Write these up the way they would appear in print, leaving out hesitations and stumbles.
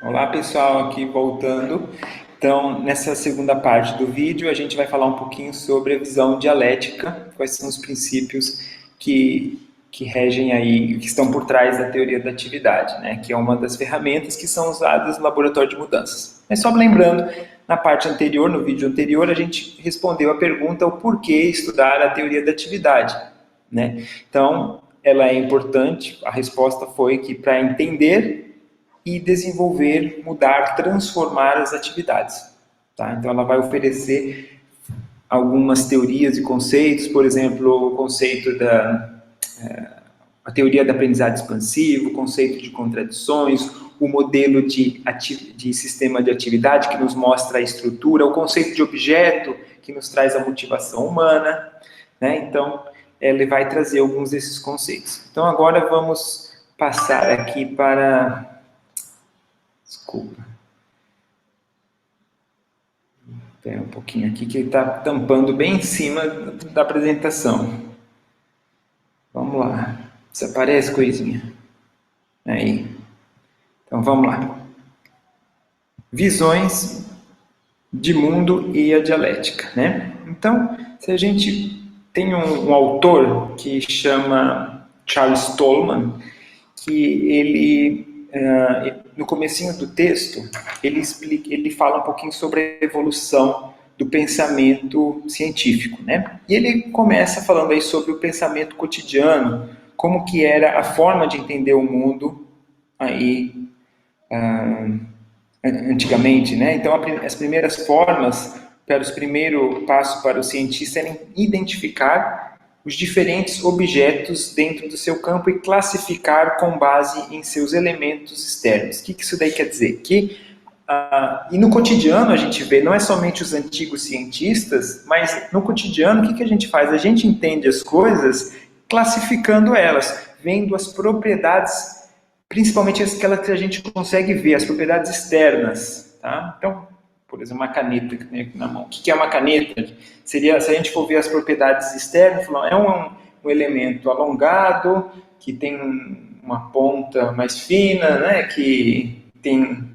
Olá pessoal, aqui voltando. Então, nessa segunda parte do vídeo, a gente vai falar um pouquinho sobre a visão dialética, quais são os princípios que regem aí, que estão por trás da teoria da atividade, né? Que é uma das ferramentas que são usadas no laboratório de mudanças. Mas só lembrando, na parte anterior, no vídeo anterior, a gente respondeu a pergunta o porquê estudar a teoria da atividade, né? Então, ela é importante, a resposta foi que para entender e desenvolver, mudar, transformar as atividades. Tá? Então, ela vai oferecer algumas teorias e conceitos, por exemplo, o conceito a teoria da aprendizagem expansiva, o conceito de contradições, o modelo de sistema de atividade que nos mostra a estrutura, o conceito de objeto que nos traz a motivação humana, né? Então, ele vai trazer alguns desses conceitos. Então, agora vamos passar aqui para... Desculpa. Tem um pouquinho aqui que ele está tampando bem em cima da apresentação. Vamos lá. Desaparece, coisinha. Aí. Então, vamos lá. Visões de mundo e a dialética, né? Então, se a gente tem um autor que chama Charles Tolman, que ele, no comecinho do texto, ele fala um pouquinho sobre a evolução do pensamento científico, né? E ele começa falando aí sobre o pensamento cotidiano, como que era a forma de entender o mundo aí antigamente, né? Então, as primeiras formas, os primeiros passos para o cientista eram identificar os diferentes objetos dentro do seu campo e classificar com base em seus elementos externos. O que isso daí quer dizer? E no cotidiano a gente vê, não é somente os antigos cientistas, mas no cotidiano o que a gente faz? A gente entende as coisas classificando elas, vendo as propriedades, principalmente aquelas que a gente consegue ver, as propriedades externas. Tá? Então, por exemplo, uma caneta que tem aqui na mão. O que é uma caneta? Seria, se a gente for ver as propriedades externas, é um elemento alongado, que tem uma ponta mais fina, né, que tem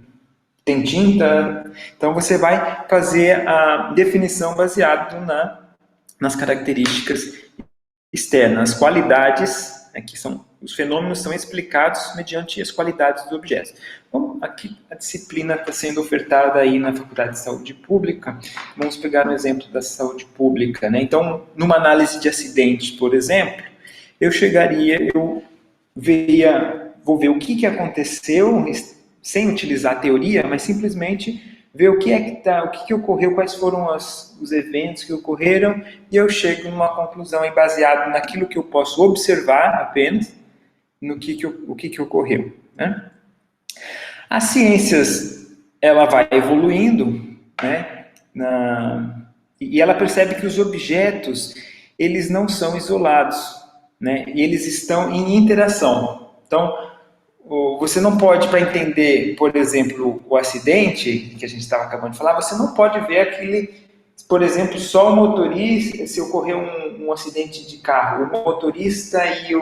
tinta. Então, você vai fazer a definição baseado nas características externas, as qualidades, né, que são os fenômenos são explicados mediante as qualidades dos objetos. Bom, aqui a disciplina está sendo ofertada aí na Faculdade de Saúde Pública. Vamos pegar um exemplo da saúde pública, né? Então, numa análise de acidentes, por exemplo, eu vou ver o que aconteceu, sem utilizar a teoria, mas simplesmente ver o que ocorreu, quais foram os eventos que ocorreram, e eu chego numa conclusão aí baseado naquilo que eu posso observar apenas, no o que ocorreu, né? As ciências, ela vai evoluindo, né? E ela percebe que os objetos, eles não são isolados, né? E eles estão em interação. Então, você não pode, para entender, por exemplo, o acidente, que a gente estava acabando de falar, você não pode ver aquele, por exemplo, só o motorista, se ocorrer um acidente de carro, o motorista e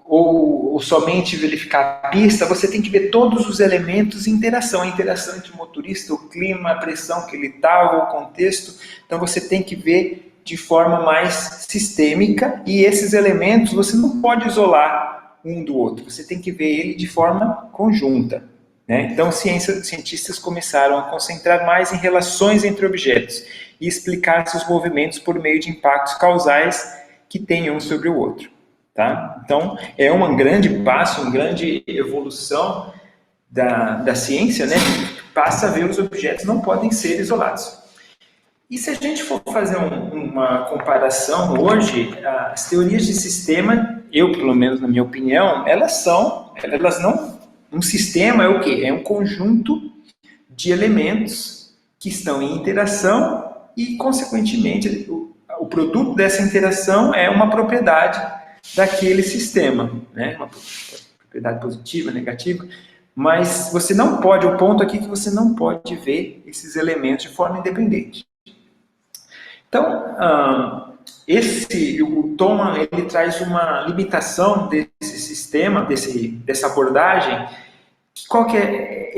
ou somente verificar a pista, você tem que ver todos os elementos em interação, a interação entre o motorista, o clima, a pressão que ele estava, o contexto. Então você tem que ver de forma mais sistêmica, e esses elementos você não pode isolar um do outro, você tem que ver ele de forma conjunta, né? Então cientistas começaram a concentrar mais em relações entre objetos e explicar seus movimentos por meio de impactos causais que tem um sobre o outro. Tá? Então, é um grande passo, uma grande evolução da ciência, né? Que passa a ver os objetos não podem ser isolados. E se a gente for fazer uma comparação hoje, as teorias de sistema, pelo menos na minha opinião, elas não... Um sistema é o quê? É um conjunto de elementos que estão em interação e, consequentemente, o produto dessa interação é uma propriedade daquele sistema, né? Uma propriedade positiva, negativa, mas você não pode, o ponto aqui é que você não pode ver esses elementos de forma independente. Então, o Tolman, ele traz uma limitação desse sistema, dessa abordagem, Qual que é?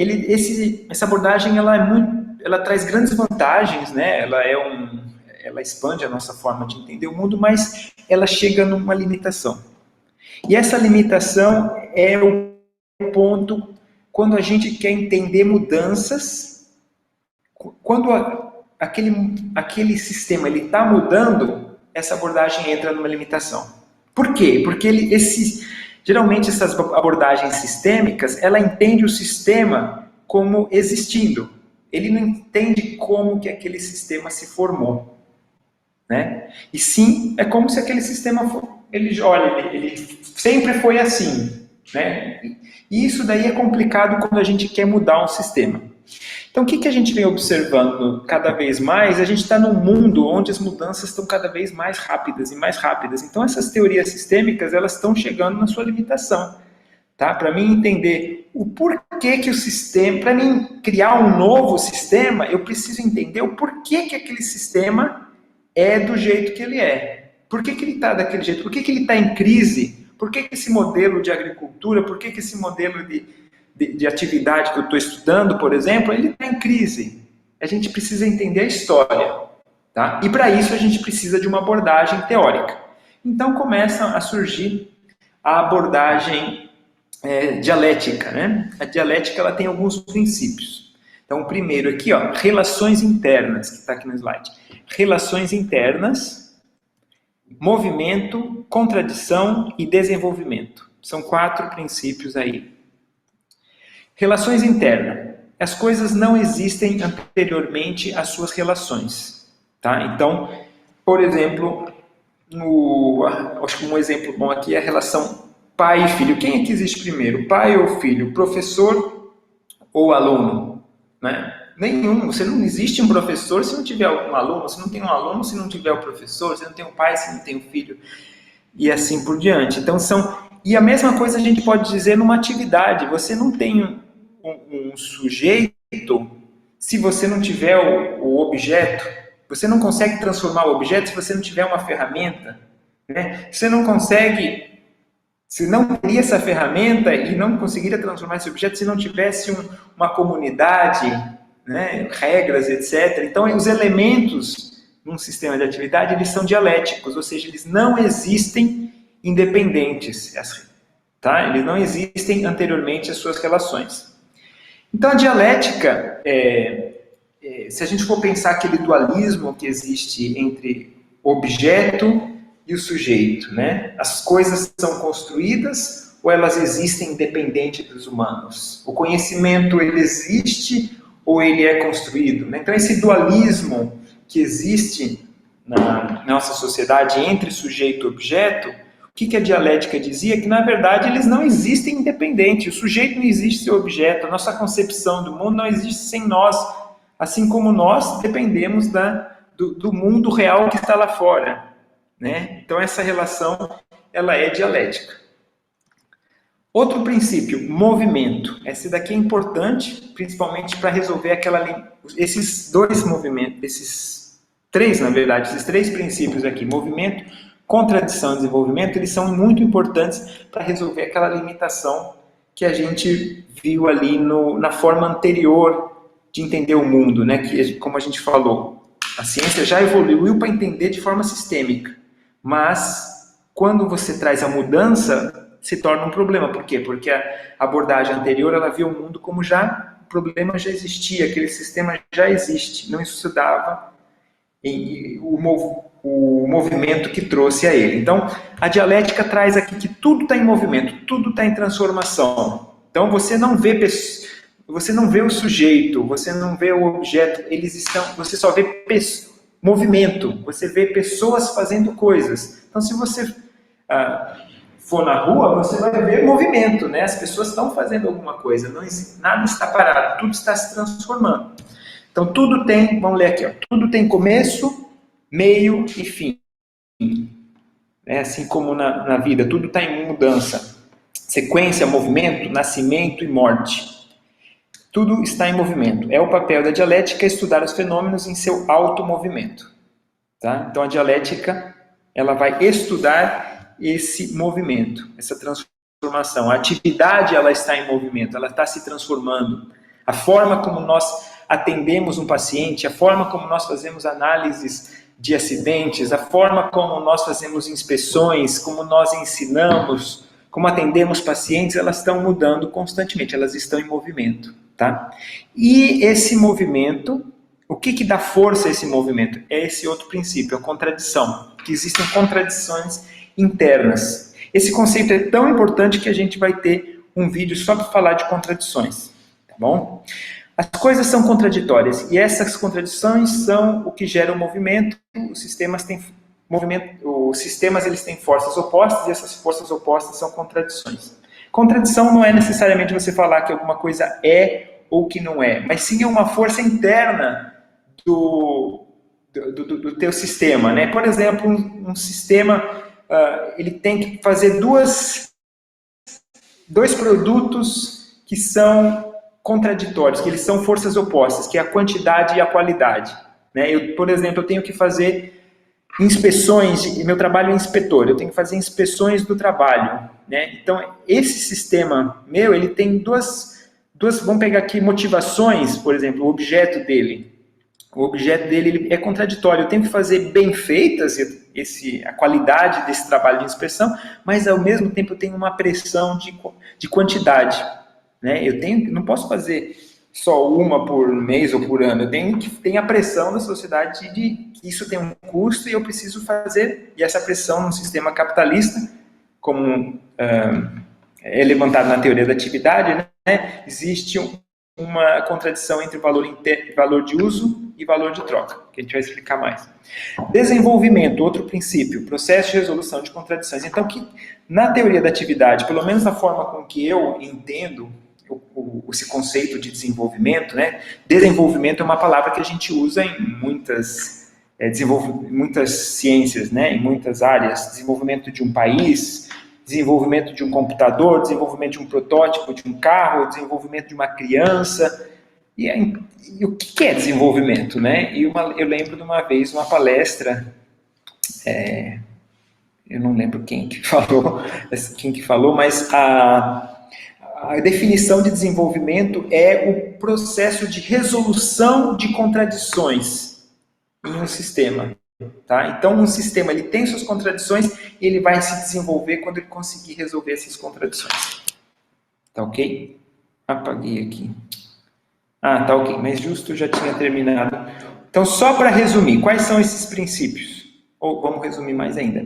Essa abordagem ela traz grandes vantagens, né? Ela expande a nossa forma de entender o mundo, mas ela chega numa limitação. E essa limitação é o ponto quando a gente quer entender mudanças, quando aquele sistema está mudando, essa abordagem entra numa limitação. Por quê? Porque geralmente essas abordagens sistêmicas, ela entende o sistema como existindo. Ele não entende como que aquele sistema se formou, né? E sim, é como se aquele sistema ele sempre foi assim, né? E isso daí é complicado quando a gente quer mudar um sistema. Então, o que a gente vem observando cada vez mais? A gente está num mundo onde as mudanças estão cada vez mais rápidas e mais rápidas. Então, essas teorias sistêmicas, elas estão chegando na sua limitação. Tá? Para mim entender o porquê que o sistema... Para mim criar um novo sistema, eu preciso entender o porquê que aquele sistema é do jeito que ele é. Por que ele está daquele jeito? Por que ele está em crise? Por que esse modelo de agricultura, por que esse modelo de atividade que eu estou estudando, por exemplo, ele está em crise? A gente precisa entender a história. Tá? E para isso a gente precisa de uma abordagem teórica. Então começa a surgir a abordagem dialética. Né? A dialética ela tem alguns princípios. Então o primeiro aqui, ó, relações internas, que está aqui no slide. Relações internas, movimento, contradição e desenvolvimento. São 4 princípios aí. Relações internas. As coisas não existem anteriormente às suas relações. Tá? Então, por exemplo, acho que um exemplo bom aqui é a relação pai e filho. Quem é que existe primeiro? Pai ou filho? Professor ou aluno? Né? Nenhum. Você não existe um professor se não tiver um aluno. Você não tem um aluno se não tiver o professor. Você não tem um pai se não tem um filho. E assim por diante. Então, E a mesma coisa a gente pode dizer numa atividade. Você não tem um sujeito se você não tiver o objeto. Você não consegue transformar o objeto se você não tiver uma ferramenta. Né? Você não consegue... Se não teria essa ferramenta e não conseguiria transformar esse objeto se não tivesse uma comunidade, né, regras, etc. Então, os elementos num sistema de atividade, eles são dialéticos, ou seja, eles não existem independentes. Tá? Eles não existem anteriormente às suas relações. Então, a dialética, se a gente for pensar aquele dualismo que existe entre objeto e o sujeito, né? As coisas são construídas ou elas existem independente dos humanos? O conhecimento, ele existe ou ele é construído? Né? Então, esse dualismo que existe na nossa sociedade entre sujeito e objeto, o que a dialética dizia? Que, na verdade, eles não existem independentes. O sujeito não existe sem o objeto. A nossa concepção do mundo não existe sem nós. Assim como nós dependemos do mundo real que está lá fora. Né? Então, essa relação ela é dialética. Outro princípio, movimento. Esse daqui é importante, principalmente para resolver esses 2 movimentos, esses 3, na verdade, esses 3 princípios aqui, movimento, contradição e desenvolvimento, eles são muito importantes para resolver aquela limitação que a gente viu ali na forma anterior de entender o mundo, né? Que, como a gente falou, a ciência já evoluiu para entender de forma sistêmica. Mas, quando você traz a mudança, se torna um problema. Por quê? Porque a abordagem anterior, ela via o mundo como o problema já existia, aquele sistema já existe, não estudava o movimento que trouxe a ele. Então, a dialética traz aqui que tudo está em movimento, tudo está em transformação. Então, você não vê o sujeito, você não vê o objeto, você só vê movimento, você vê pessoas fazendo coisas. Então, se você for na rua, você vai ver movimento, né? As pessoas estão fazendo alguma coisa, nada está parado, tudo está se transformando. Então, tudo tem, vamos ler aqui, ó, tudo tem começo, meio e fim. Assim como na vida, tudo está em mudança. Sequência, movimento, nascimento e morte. Tudo está em movimento. É o papel da dialética estudar os fenômenos em seu automovimento. Tá? Então, a dialética ela vai estudar esse movimento, essa transformação. A atividade, ela está em movimento, ela está se transformando. A forma como nós atendemos um paciente, a forma como nós fazemos análises de acidentes, a forma como nós fazemos inspeções, como nós ensinamos, como atendemos pacientes, elas estão mudando constantemente, elas estão em movimento, tá? E esse movimento, o que dá força a esse movimento? É esse outro princípio, a contradição, que existem contradições internas. Esse conceito é tão importante que a gente vai ter um vídeo só para falar de contradições, tá bom? As coisas são contraditórias e essas contradições são o que gera o movimento. Os sistemas eles têm forças opostas e essas forças opostas são contradições. Contradição não é necessariamente você falar que alguma coisa é ou que não é, mas sim é uma força interna do teu sistema, né? Por exemplo, um sistema ele tem que fazer dois produtos que são contraditórios, que eles são forças opostas, que é a quantidade e a qualidade, né? Por exemplo, eu tenho que fazer inspeções, meu trabalho é inspetor, eu tenho que fazer inspeções do trabalho, né? Então, esse sistema meu, ele tem duas, vamos pegar aqui motivações, por exemplo, o objeto dele ele é contraditório, eu tenho que fazer bem feitas a qualidade desse trabalho de inspeção, mas ao mesmo tempo eu tenho uma pressão de quantidade, né? Não posso fazer só uma por mês ou por ano, eu tenho que ter a pressão da sociedade de que isso tem um custo e eu preciso fazer, e essa pressão no sistema capitalista, como é levantado na teoria da atividade, né? Existe uma contradição entre valor de uso e valor de troca, que a gente vai explicar mais. Desenvolvimento, outro princípio, processo de resolução de contradições. Então, na teoria da atividade, pelo menos na forma com que eu entendo esse conceito de desenvolvimento, né? Desenvolvimento é uma palavra que a gente usa em muitas ciências, né? Em muitas áreas. Desenvolvimento de um país, desenvolvimento de um computador, desenvolvimento de um protótipo de um carro, desenvolvimento de uma criança. E o que é desenvolvimento, né? Eu lembro de uma vez uma palestra, eu não lembro quem que falou, mas a definição de desenvolvimento é o processo de resolução de contradições em um sistema. Tá? Então, um sistema ele tem suas contradições e ele vai se desenvolver quando ele conseguir resolver essas contradições. Tá ok? Apaguei aqui. Tá ok, mas justo já tinha terminado. Então, só para resumir, quais são esses princípios? Ou vamos resumir mais ainda.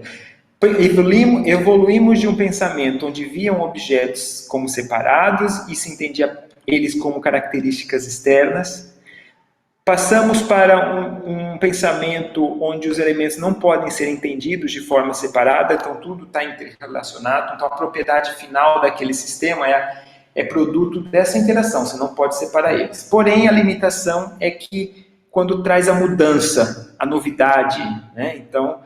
Evoluímos de um pensamento onde viam objetos como separados e se entendia eles como características externas. Passamos para um pensamento onde os elementos não podem ser entendidos de forma separada, então tudo está interrelacionado, então a propriedade final daquele sistema é produto dessa interação, você não pode separar eles. Porém, a limitação é que quando traz a mudança, a novidade, né? Então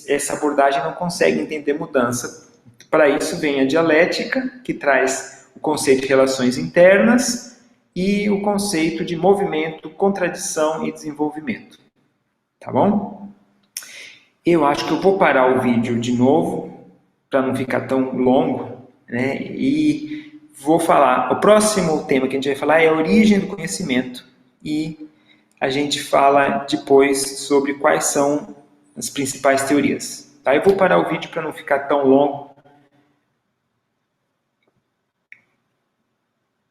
essa abordagem não consegue entender mudança. Para isso vem a dialética, que traz o conceito de relações internas e o conceito de movimento, contradição e desenvolvimento. Tá bom? Eu acho que eu vou parar o vídeo de novo, para não ficar tão longo, né? E vou falar, o próximo tema que a gente vai falar é a origem do conhecimento, e a gente fala depois sobre quais são as principais teorias. Tá? Eu vou parar o vídeo para não ficar tão longo,